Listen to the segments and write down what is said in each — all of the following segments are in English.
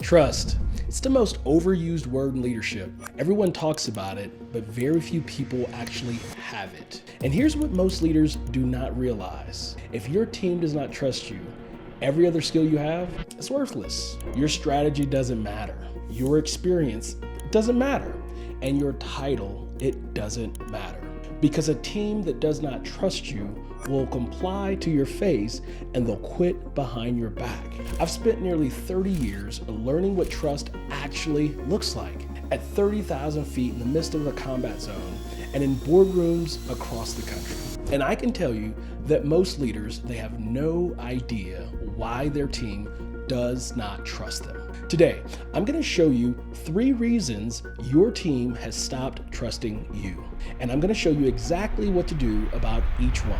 Trust. It's the most overused word in leadership. Everyone talks about it, but very few people actually have it. And here's what most leaders do not realize. If your team does not trust you, every other skill you have is worthless. Your strategy doesn't matter. Your experience doesn't matter. And your title, it doesn't matter. Because a team that does not trust you will comply to your face and they'll quit behind your back. I've spent nearly 30 years learning what trust actually looks like at 30,000 feet in the midst of a combat zone and in boardrooms across the country. And I can tell you that most leaders, they have no idea why their team does not trust them. Today, I'm going to show you 3 reasons your team has stopped trusting you. And I'm going to show you exactly what to do about each one.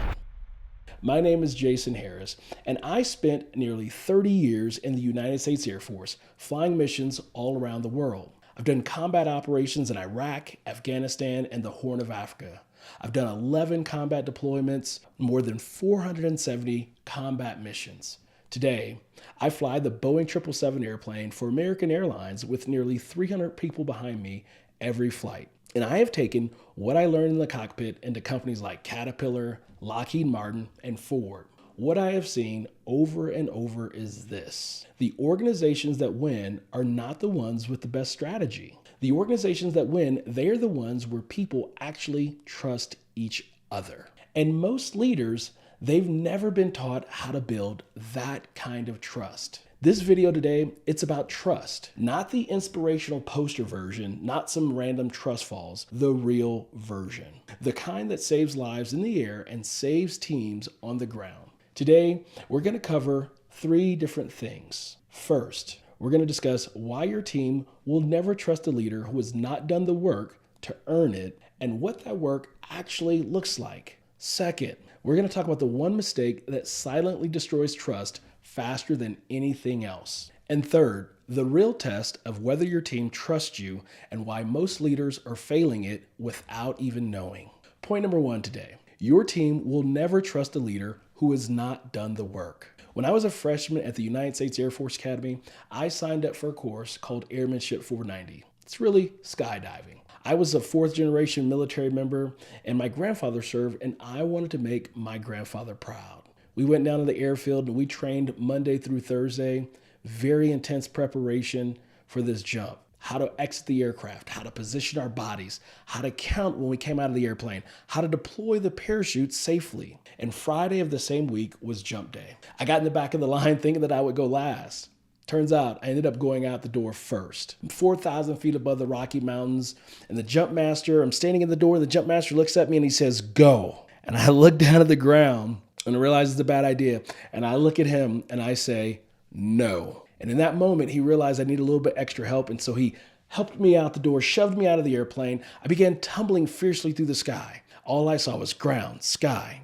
My name is Jason Harris, and I spent nearly 30 years in the United States Air Force flying missions all around the world. I've done combat operations in Iraq, Afghanistan, and the Horn of Africa. I've done 11 combat deployments, more than 470 combat missions. Today, I fly the Boeing 777 airplane for American Airlines with nearly 300 people behind me every flight. And I have taken what I learned in the cockpit into companies like Caterpillar, Lockheed Martin, and Ford. What I have seen over and over is this. The organizations that win are not the ones with the best strategy. The organizations that win, they're the ones where people actually trust each other. And most leaders, they've never been taught how to build that kind of trust. This video today, it's about trust, not the inspirational poster version, not some random trust falls, the real version, the kind that saves lives in the air and saves teams on the ground. Today, we're going to cover 3 different things. First, we're going to discuss why your team will never trust a leader who has not done the work to earn it and what that work actually looks like. Second, we're going to talk about the one mistake that silently destroys trust faster than anything else. And third, the real test of whether your team trusts you and why most leaders are failing it without even knowing. Point number 1 today. Your team will never trust a leader who has not done the work. When I was a freshman at the United States Air Force Academy, I signed up for a course called Airmanship 490. It's really skydiving. I was a 4th generation military member and my grandfather served, and I wanted to make my grandfather proud. We went down to the airfield and we trained Monday through Thursday. Very intense preparation for this jump. How to exit the aircraft, how to position our bodies, how to count when we came out of the airplane, how to deploy the parachute safely. And Friday of the same week was jump day. I got in the back of the line thinking that I would go last. Turns out I ended up going out the door first. I'm 4,000 feet above the Rocky Mountains, and the jump master, I'm standing in the door, the jump master looks at me and he says, "Go." And I look down at the ground and I realize it's a bad idea. And I look at him and I say, "No." And in that moment, he realized I need a little bit extra help. And so he helped me out the door, shoved me out of the airplane. I began tumbling fiercely through the sky. All I saw was ground, sky,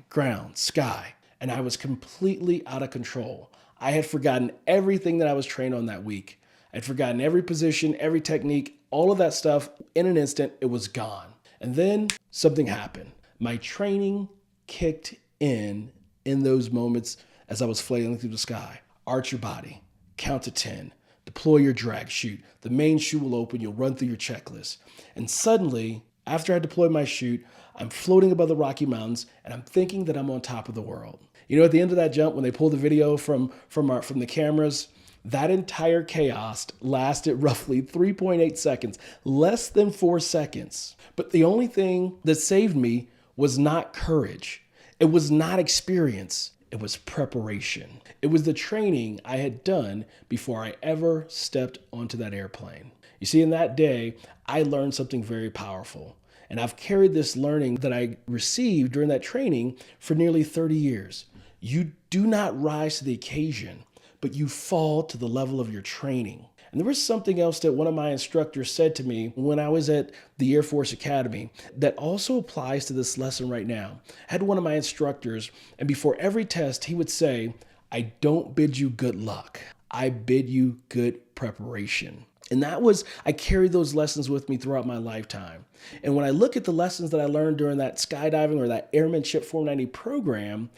sky. And I was completely out of control. I had forgotten everything that I was trained on that week. I'd forgotten every position, every technique, all of that stuff. In an instant, it was gone. And then something happened. My training kicked in those moments as I was flailing through the sky. Arch your body. Count to 10. Deploy your drag chute. The main chute will open. You'll run through your checklist. And suddenly, after I deploy my chute, I'm floating above the Rocky Mountains and I'm thinking that I'm on top of the world. You know, at the end of that jump, when they pull the video from the cameras, that entire chaos lasted roughly 3.8 seconds, less than 4 seconds. But the only thing that saved me was not courage. It was not experience. It was preparation. It was the training I had done before I ever stepped onto that airplane. You see, in that day, I learned something very powerful. And I've carried this learning that I received during that training for nearly 30 years. You do not rise to the occasion, but you fall to the level of your training. And there was something else that one of my instructors said to me when I was at the Air Force Academy that also applies to this lesson right now. I had one of my instructors, and before every test, he would say, "I don't bid you good luck. I bid you good preparation." And I carried those lessons with me throughout my lifetime. And when I look at the lessons that I learned during that skydiving or that Airmanship 490 program,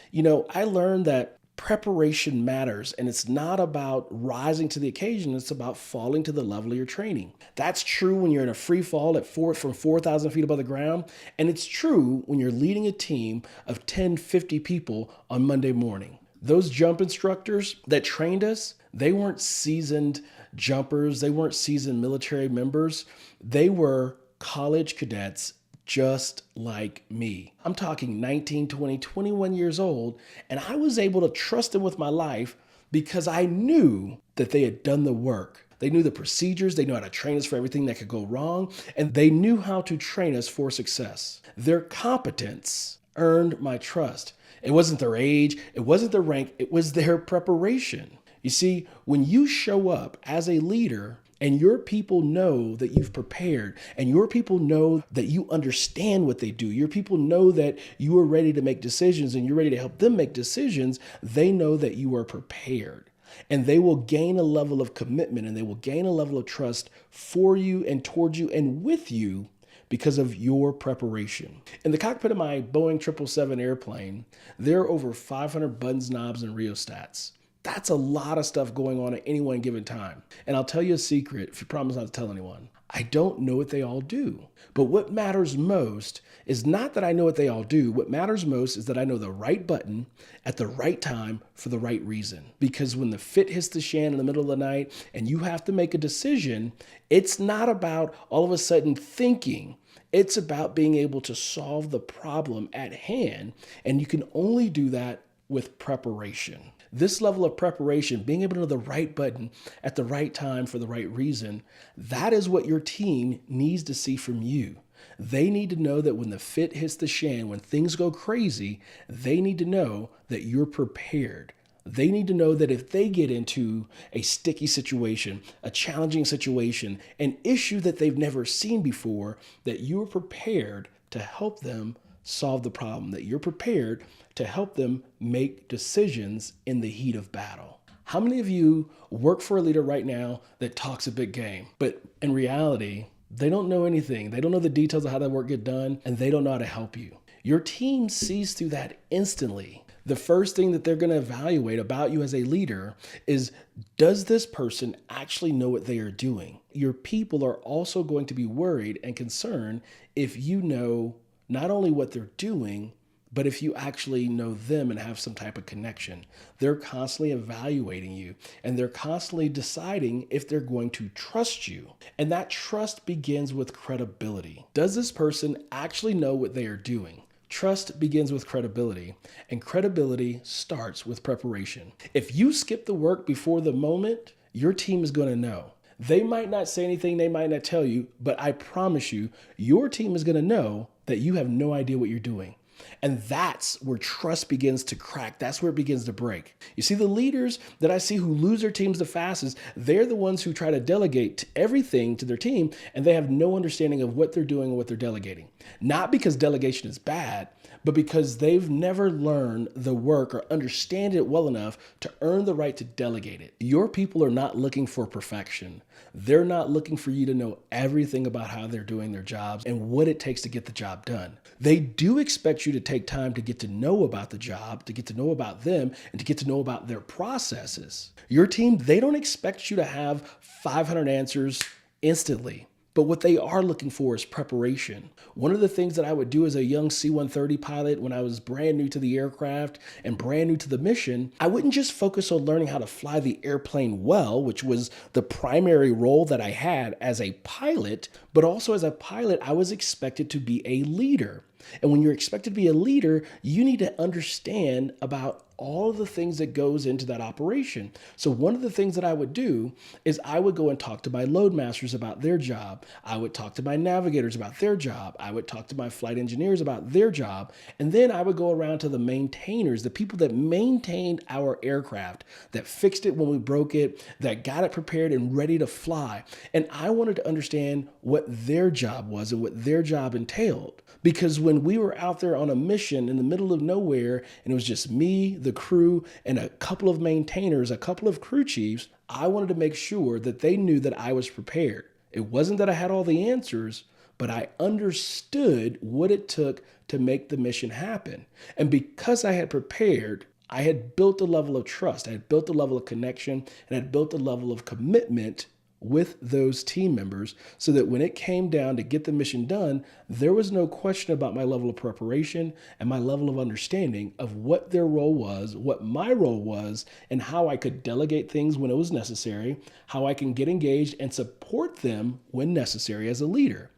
I learned that Preparation matters, and it's not about rising to the occasion, it's about falling to the level of your training. That's true when you're in a free fall from 4,000 feet above the ground, and it's true when you're leading a team of 10, 50 people on Monday morning. Those jump instructors that trained us, they weren't seasoned jumpers, they weren't seasoned military members, they were college cadets just like me. I'm talking 19, 20, 21 years old, and I was able to trust them with my life because I knew that they had done the work. They knew the procedures, they knew how to train us for everything that could go wrong, and they knew how to train us for success. Their competence earned my trust. It wasn't their age, it wasn't their rank, it was their preparation. You see, when you show up as a leader, and your people know that you've prepared, and your people know that you understand what they do, your people know that you are ready to make decisions and you're ready to help them make decisions, they know that you are prepared. And they will gain a level of commitment and they will gain a level of trust for you and towards you and with you because of your preparation. In the cockpit of my Boeing 777 airplane, there are over 500 buttons, knobs, and rheostats. That's a lot of stuff going on at any one given time. And I'll tell you a secret if you promise not to tell anyone. I don't know what they all do. But what matters most is not that I know what they all do. What matters most is that I know the right button at the right time for the right reason. Because when the fit hits the shan in the middle of the night and you have to make a decision, it's not about all of a sudden thinking. It's about being able to solve the problem at hand. And you can only do that with preparation. This level of preparation, being able to know the right button at the right time for the right reason, that is what your team needs to see from you. They need to know that when the fit hits the shan, when things go crazy, they need to know that you're prepared. They need to know that if they get into a sticky situation, a challenging situation, an issue that they've never seen before, that you're prepared to help them solve the problem, that you're prepared to help them make decisions in the heat of battle. How many of you work for a leader right now that talks a big game, but in reality, they don't know anything. They don't know the details of how that work get done, and they don't know how to help you. Your team sees through that instantly. The first thing that they're going to evaluate about you as a leader is, does this person actually know what they are doing? Your people are also going to be worried and concerned if you know not only what they're doing, but if you actually know them and have some type of connection. They're constantly evaluating you and they're constantly deciding if they're going to trust you. And that trust begins with credibility. Does this person actually know what they are doing? Trust begins with credibility, and credibility starts with preparation. If you skip the work before the moment, your team is going to know. They might not say anything, they might not tell you, but I promise you, your team is going to know that you have no idea what you're doing. And that's where trust begins to crack. That's where it begins to break. You see, the leaders that I see who lose their teams the fastest, they're the ones who try to delegate everything to their team, and they have no understanding of what they're doing and what they're delegating. Not because delegation is bad, but because they've never learned the work or understand it well enough to earn the right to delegate it. Your people are not looking for perfection. They're not looking for you to know everything about how they're doing their jobs and what it takes to get the job done. They do expect you to take time to get to know about the job, to get to know about them, and to get to know about their processes. Your team, they don't expect you to have 500 answers instantly. But what they are looking for is preparation. One of the things that I would do as a young C-130 pilot when I was brand new to the aircraft and brand new to the mission, I wouldn't just focus on learning how to fly the airplane well, which was the primary role that I had as a pilot, but also as a pilot, I was expected to be a leader. And when you're expected to be a leader, you need to understand about all of the things that goes into that operation. So one of the things that I would do is I would go and talk to my load masters about their job. I would talk to my navigators about their job. I would talk to my flight engineers about their job. And then I would go around to the maintainers, the people that maintained our aircraft, that fixed it when we broke it, that got it prepared and ready to fly. And I wanted to understand what their job was and what their job entailed. Because when we were out there on a mission in the middle of nowhere, and it was just me, the crew, and a couple of maintainers, a couple of crew chiefs, I wanted to make sure that they knew that I was prepared. It wasn't that I had all the answers, but I understood what it took to make the mission happen. And because I had prepared, I had built a level of trust, I had built a level of connection, and I had built a level of commitment with those team members so that when it came down to get the mission done, there was no question about my level of preparation and my level of understanding of what their role was, what my role was, and how I could delegate things when it was necessary, how I can get engaged and support them when necessary as a leader.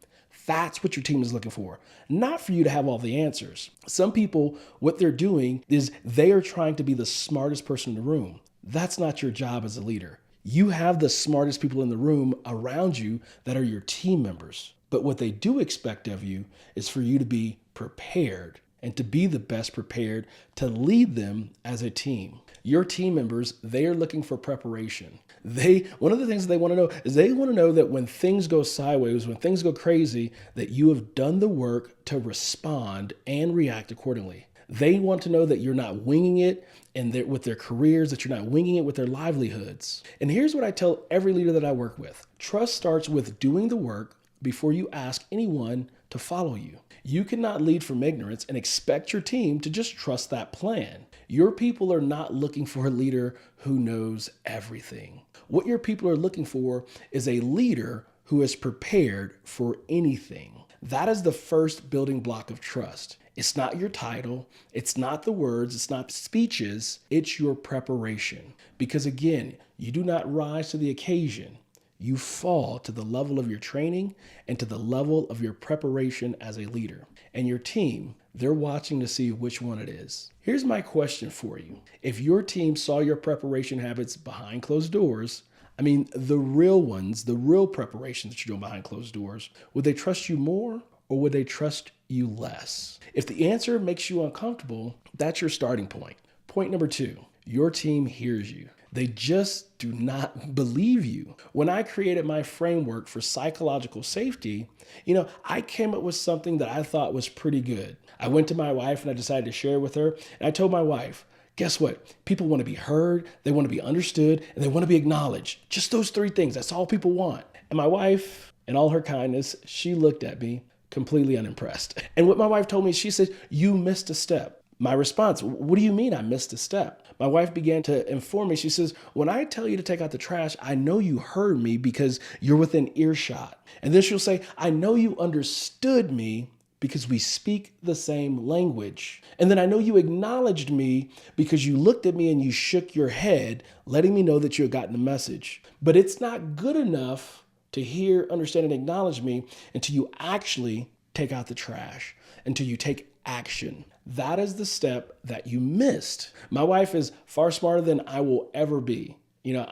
That's what your team is looking for, not for you to have all the answers. Some people, what they're doing is they are trying to be the smartest person in the room. That's not your job as a leader. You have the smartest people in the room around you that are your team members. But what they do expect of you is for you to be prepared and to be the best prepared to lead them as a team. Your team members, they are looking for preparation. One of the things they want to know is they want to know that when things go sideways, when things go crazy, that you have done the work to respond and react accordingly. They want to know that you're not winging it and with their careers, that you're not winging it with their livelihoods. And here's what I tell every leader that I work with. Trust starts with doing the work before you ask anyone to follow you. You cannot lead from ignorance and expect your team to just trust that plan. Your people are not looking for a leader who knows everything. What your people are looking for is a leader who is prepared for anything. That is the first building block of trust. It's not your title. It's not the words. It's not speeches. It's your preparation. Because again, you do not rise to the occasion. You fall to the level of your training and to the level of your preparation as a leader. And your team, they're watching to see which one it is. Here's my question for you. If your team saw your preparation habits behind closed doors, the real ones, the real preparations that you're doing behind closed doors, would they trust you more or would they trust you less? If the answer makes you uncomfortable, that's your starting point. Point number 2, your team hears you. They just do not believe you. When I created my framework for psychological safety, I came up with something that I thought was pretty good. I went to my wife and I decided to share it with her. And I told my wife, guess what? People want to be heard, they want to be understood, and they want to be acknowledged. Just those 3 things. That's all people want. And my wife, in all her kindness, she looked at me completely unimpressed. And what my wife told me, she said, "You missed a step." My response, "What do you mean I missed a step?" My wife began to inform me. She says, "When I tell you to take out the trash, I know you heard me because you're within earshot." And then she'll say, "I know you understood me because we speak the same language. And then I know you acknowledged me because you looked at me and you shook your head, letting me know that you had gotten the message. But it's not good enough to hear, understand, and acknowledge me until you actually take out the trash, until you take action." That is the step that you missed. My wife is far smarter than I will ever be.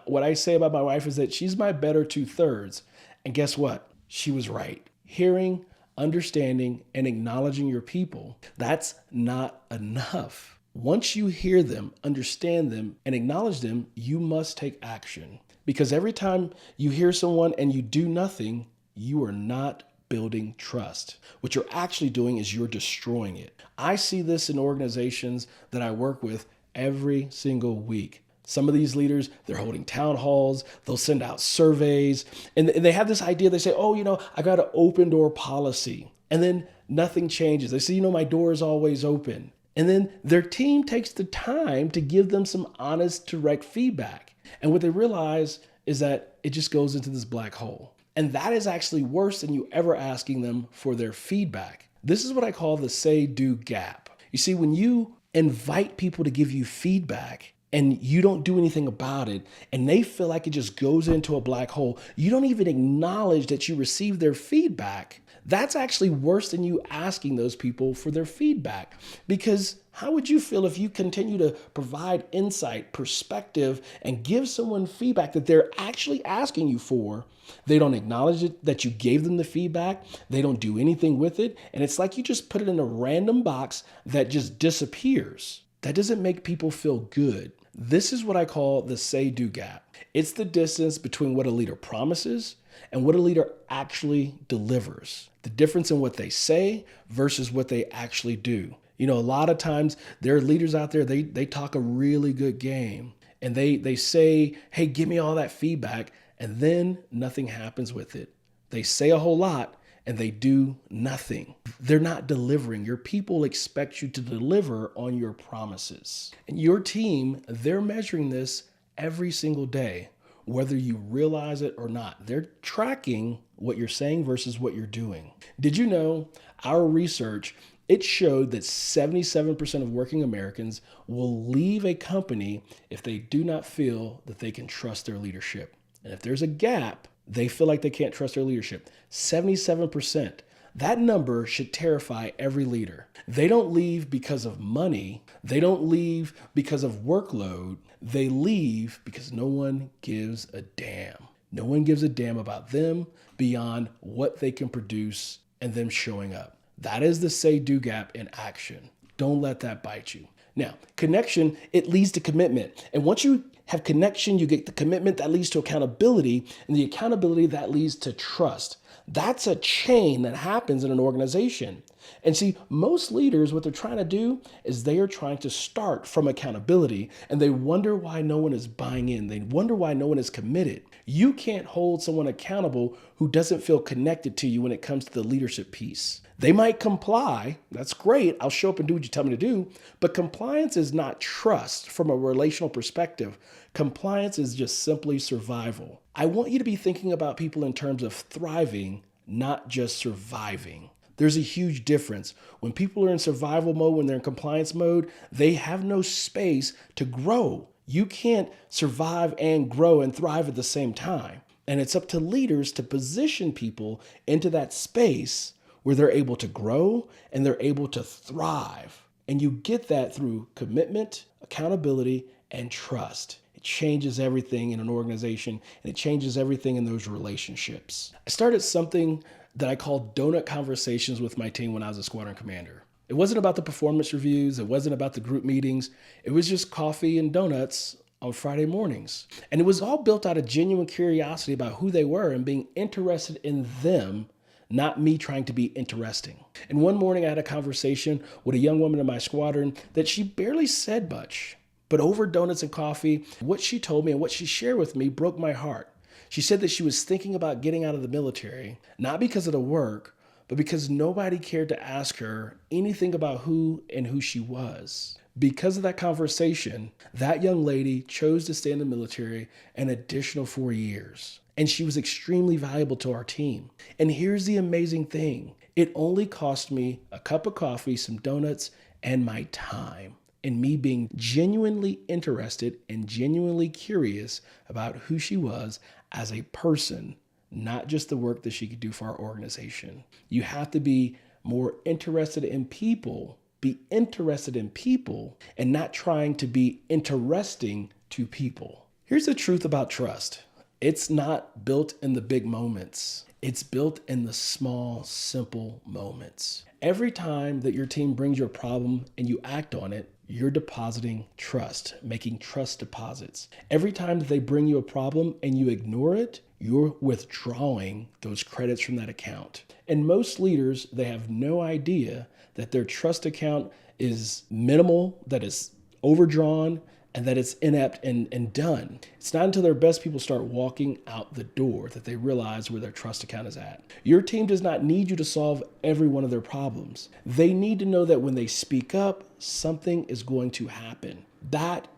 What I say about my wife is that she's my better 2/3. And guess what? She was right. Hearing, understanding, and acknowledging your people, that's not enough. Once you hear them, understand them, and acknowledge them, you must take action. Because every time you hear someone and you do nothing, you are not building trust. What you're actually doing is you're destroying it. I see this in organizations that I work with every single week. Some of these leaders, they're holding town halls, they'll send out surveys, and they have this idea. They say, I got an open door policy. And then nothing changes. They say, my door is always open. And then their team takes the time to give them some honest, direct feedback. And what they realize is that it just goes into this black hole. And that is actually worse than you ever asking them for their feedback. This is what I call the say-do gap. You see, when you invite people to give you feedback and you don't do anything about it, and they feel like it just goes into a black hole, you don't even acknowledge that you received their feedback, that's actually worse than you asking those people for their feedback. Because how would you feel if you continue to provide insight, perspective, and give someone feedback that they're actually asking you for? They don't acknowledge it, that you gave them the feedback. They don't do anything with it. And it's like you just put it in a random box that just disappears. That doesn't make people feel good. This is what I call the say-do gap. It's the distance between what a leader promises and what a leader actually delivers. The difference in what they say versus what they actually do. A lot of times there are leaders out there, they talk a really good game and they say, "Hey, give me all that feedback," and then nothing happens with it. They say a whole lot and they do nothing. They're not delivering. Your people expect you to deliver on your promises. And your team, they're measuring this every single day, whether you realize it or not. They're tracking what you're saying versus what you're doing. Did you know our research, it showed that 77% of working Americans will leave a company if they do not feel that they can trust their leadership. And if there's a gap, they feel like they can't trust their leadership. 77%. That number should terrify every leader. They don't leave because of money. They don't leave because of workload. They leave because no one gives a damn. No one gives a damn about them beyond what they can produce and them showing up. That is the say-do gap in action. Don't let that bite you. Now, connection, it leads to commitment. And once you have connection, you get the commitment that leads to accountability, and the accountability that leads to trust. That's a chain that happens in an organization. And see, most leaders, what they're trying to do is they are trying to start from accountability, and they wonder why no one is buying in. They wonder why no one is committed. You can't hold someone accountable who doesn't feel connected to you when it comes to the leadership piece. They might comply. That's great. I'll show up and do what you tell me to do. But compliance is not trust from a relational perspective. Compliance is just simply survival. I want you to be thinking about people in terms of thriving, not just surviving. There's a huge difference. When people are in survival mode, when they're in compliance mode, they have no space to grow. You can't survive and grow and thrive at the same time. And it's up to leaders to position people into that space where they're able to grow and they're able to thrive. And you get that through commitment, accountability, and trust. It changes everything in an organization, and it changes everything in those relationships. I started something that I called donut conversations with my team when I was a squadron commander. It wasn't about the performance reviews. It wasn't about the group meetings. It was just coffee and donuts on Friday mornings. And it was all built out of genuine curiosity about who they were and being interested in them, not me trying to be interesting. And one morning I had a conversation with a young woman in my squadron that she barely said much. But over donuts and coffee, what she told me and what she shared with me broke my heart. She said that she was thinking about getting out of the military, not because of the work, but because nobody cared to ask her anything about who she was. Because of that conversation, that young lady chose to stay in the military an additional 4 years. And she was extremely valuable to our team. And here's the amazing thing. It only cost me a cup of coffee, some donuts, and my time. And me being genuinely interested and genuinely curious about who she was as a person, not just the work that she could do for our organization. You have to be more interested in people, and not trying to be interesting to people. Here's the truth about trust. It's not built in the big moments. It's built in the small, simple moments. Every time that your team brings you a problem and you act on it, you're depositing trust, making trust deposits. Every time that they bring you a problem and you ignore it, you're withdrawing those credits from that account. And most leaders, they have no idea that their trust account is minimal, that it's overdrawn, and that it's inept and done. It's not until their best people start walking out the door that they realize where their trust account is at. Your team does not need you to solve every one of their problems. They need to know that when they speak up, something is going to happen. That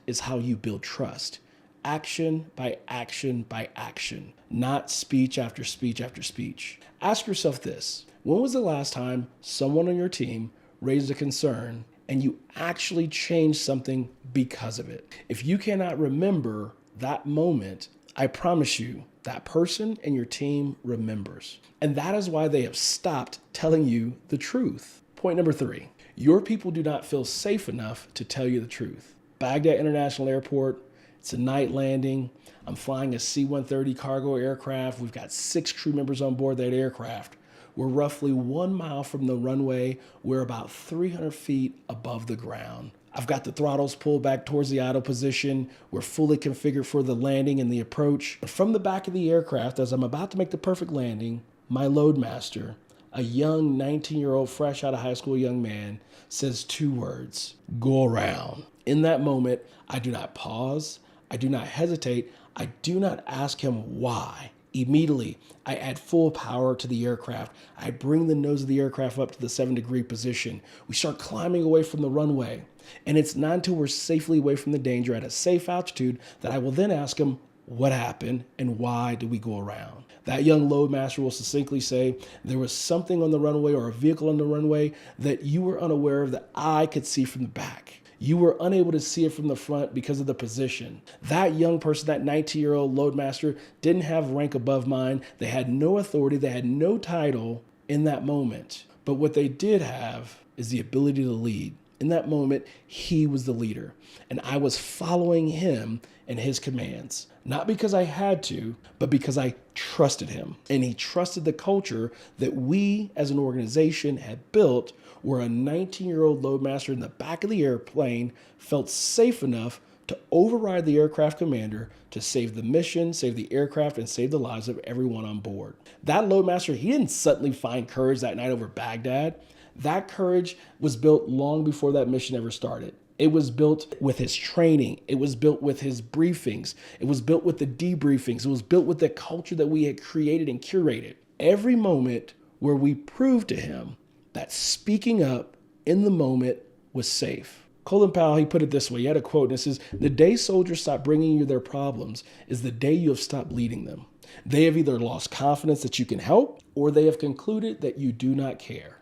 is how you build trust. Action by action by action, not speech after speech after speech. Ask yourself this: when was the last time someone on your team raised a concern and you actually changed something because of it? If you cannot remember that moment, I promise you that person and your team remembers. And that is why they have stopped telling you the truth. Point number 3, your people do not feel safe enough to tell you the truth. Baghdad International Airport, it's a night landing. I'm flying a C-130 cargo aircraft. We've got 6 crew members on board that aircraft. We're roughly 1 mile from the runway. We're about 300 feet above the ground. I've got the throttles pulled back towards the idle position. We're fully configured for the landing and the approach. From the back of the aircraft, as I'm about to make the perfect landing, my loadmaster, a young 19-year-old fresh out of high school young man, says 2 words: go around. In that moment, I do not pause. I do not hesitate. I do not ask him why. Immediately, I add full power to the aircraft. I bring the nose of the aircraft up to the 7-degree position. We start climbing away from the runway. And it's not until we're safely away from the danger at a safe altitude that I will then ask him, what happened and why did we go around? That young loadmaster will succinctly say, there was something on the runway or a vehicle on the runway that you were unaware of that I could see from the back. You were unable to see it from the front because of the position. That young person, that 19-year-old loadmaster, didn't have rank above mine. They had no authority. They had no title in that moment. But what they did have is the ability to lead. In that moment, he was the leader, and I was following him and his commands, not because I had to, but because I trusted him. And he trusted the culture that we as an organization had built, where a 19-year-old loadmaster in the back of the airplane felt safe enough to override the aircraft commander to save the mission, save the aircraft, and save the lives of everyone on board. That loadmaster, he didn't suddenly find courage that night over Baghdad. That courage was built long before that mission ever started. It was built with his training. It was built with his briefings. It was built with the debriefings. It was built with the culture that we had created and curated. Every moment where we proved to him that speaking up in the moment was safe. Colin Powell, he put it this way. He had a quote, and it says, the day soldiers stop bringing you their problems is the day you have stopped leading them. They have either lost confidence that you can help, or they have concluded that you do not care.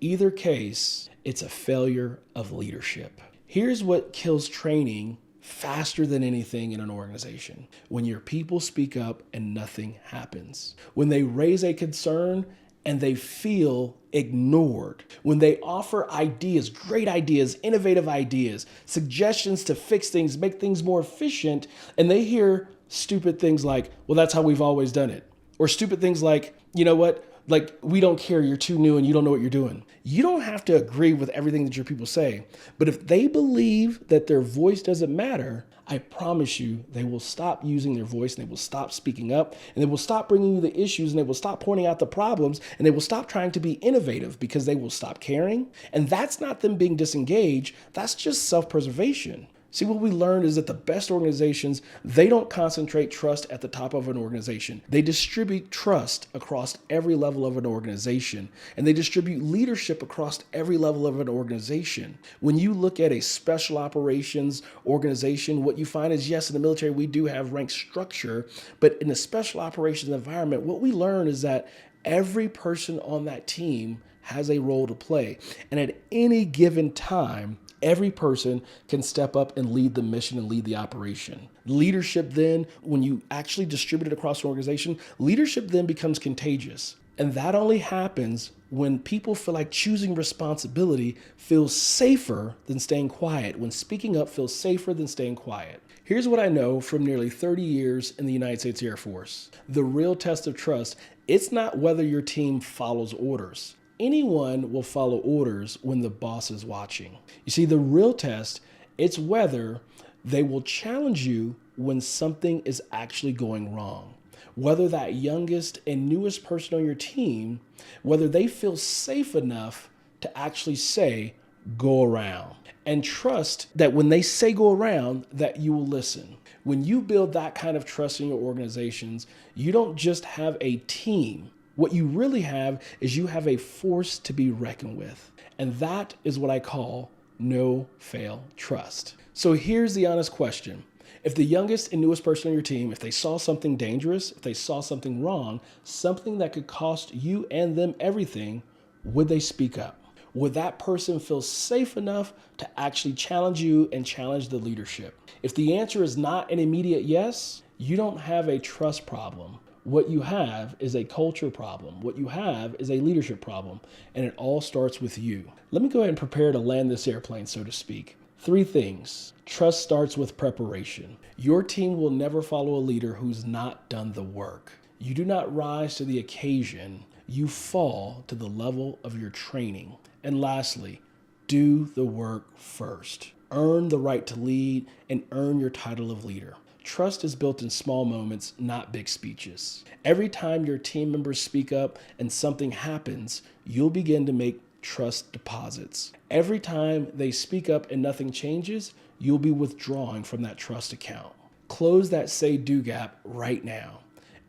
Either case, it's a failure of leadership. Here's what kills training faster than anything in an organization. When your people speak up and nothing happens. When they raise a concern and they feel ignored. When they offer ideas, great ideas, innovative ideas, suggestions to fix things, make things more efficient, and they hear stupid things like, well, that's how we've always done it. Or stupid things like, you know what? Like, we don't care, you're too new and you don't know what you're doing. You don't have to agree with everything that your people say, but if they believe that their voice doesn't matter, I promise you they will stop using their voice, and they will stop speaking up, and they will stop bringing you the issues, and they will stop pointing out the problems, and they will stop trying to be innovative because they will stop caring. And that's not them being disengaged, that's just self-preservation. See, what we learned is that the best organizations, they don't concentrate trust at the top of an organization. They distribute trust across every level of an organization, and they distribute leadership across every level of an organization. When you look at a special operations organization, what you find is, yes, in the military, we do have rank structure, but in a special operations environment, what we learn is that every person on that team has a role to play. And at any given time, every person can step up and lead the mission and lead the operation. Leadership then, when you actually distribute it across an organization, leadership then becomes contagious. And that only happens when people feel like choosing responsibility feels safer than staying quiet, when speaking up feels safer than staying quiet. Here's what I know from nearly 30 years in the United States Air Force. The real test of trust, it's not whether your team follows orders. Anyone will follow orders when the boss is watching. You see, the real test, it's whether they will challenge you when something is actually going wrong. Whether that youngest and newest person on your team, whether they feel safe enough to actually say, go around. And trust that when they say go around, that you will listen. When you build that kind of trust in your organizations, you don't just have a team. What you really have is you have a force to be reckoned with. And that is what I call no fail trust. So here's the honest question. If the youngest and newest person on your team, if they saw something dangerous, if they saw something wrong, something that could cost you and them everything, would they speak up? Would that person feel safe enough to actually challenge you and challenge the leadership? If the answer is not an immediate yes, you don't have a trust problem. What you have is a culture problem. What you have is a leadership problem, and it all starts with you. Let me go ahead and prepare to land this airplane, so to speak. 3 things. Trust starts with preparation. Your team will never follow a leader who's not done the work. You do not rise to the occasion. You fall to the level of your training. And lastly, do the work first. Earn the right to lead and earn your title of leader. Trust is built in small moments, not big speeches. Every time your team members speak up and something happens, you'll begin to make trust deposits. Every time they speak up and nothing changes, you'll be withdrawing from that trust account. Close that say-do gap right now.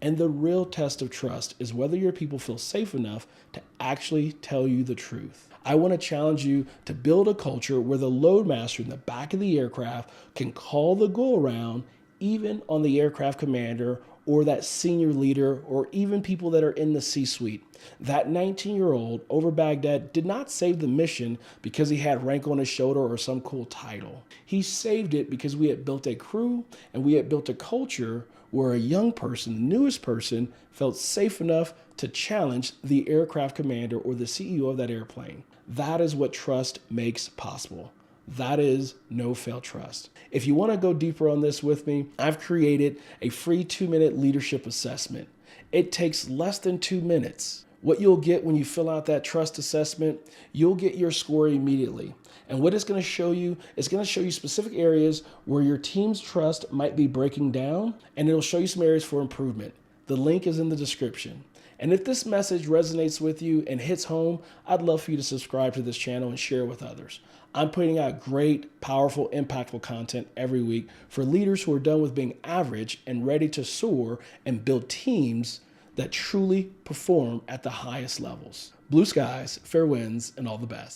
And the real test of trust is whether your people feel safe enough to actually tell you the truth. I want to challenge you to build a culture where the loadmaster in the back of the aircraft can call the go around even on the aircraft commander or that senior leader or even people that are in the C-suite. That 19-year-old over Baghdad did not save the mission because he had rank on his shoulder or some cool title. He saved it because we had built a crew and we had built a culture where a young person, the newest person, felt safe enough to challenge the aircraft commander or the CEO of that airplane. That is what trust makes possible. That is no-fail trust. If you want to go deeper on this with me, I've created a free 2-minute leadership assessment. It takes less than 2 minutes. What you'll get when you fill out that trust assessment, you'll get your score immediately. And what it's going to show you is going to show you specific areas where your team's trust might be breaking down, and it'll show you some areas for improvement. The link is in the description. And if this message resonates with you and hits home, I'd love for you to subscribe to this channel and share it with others. I'm putting out great, powerful, impactful content every week for leaders who are done with being average and ready to soar and build teams that truly perform at the highest levels. Blue skies, fair winds, and all the best.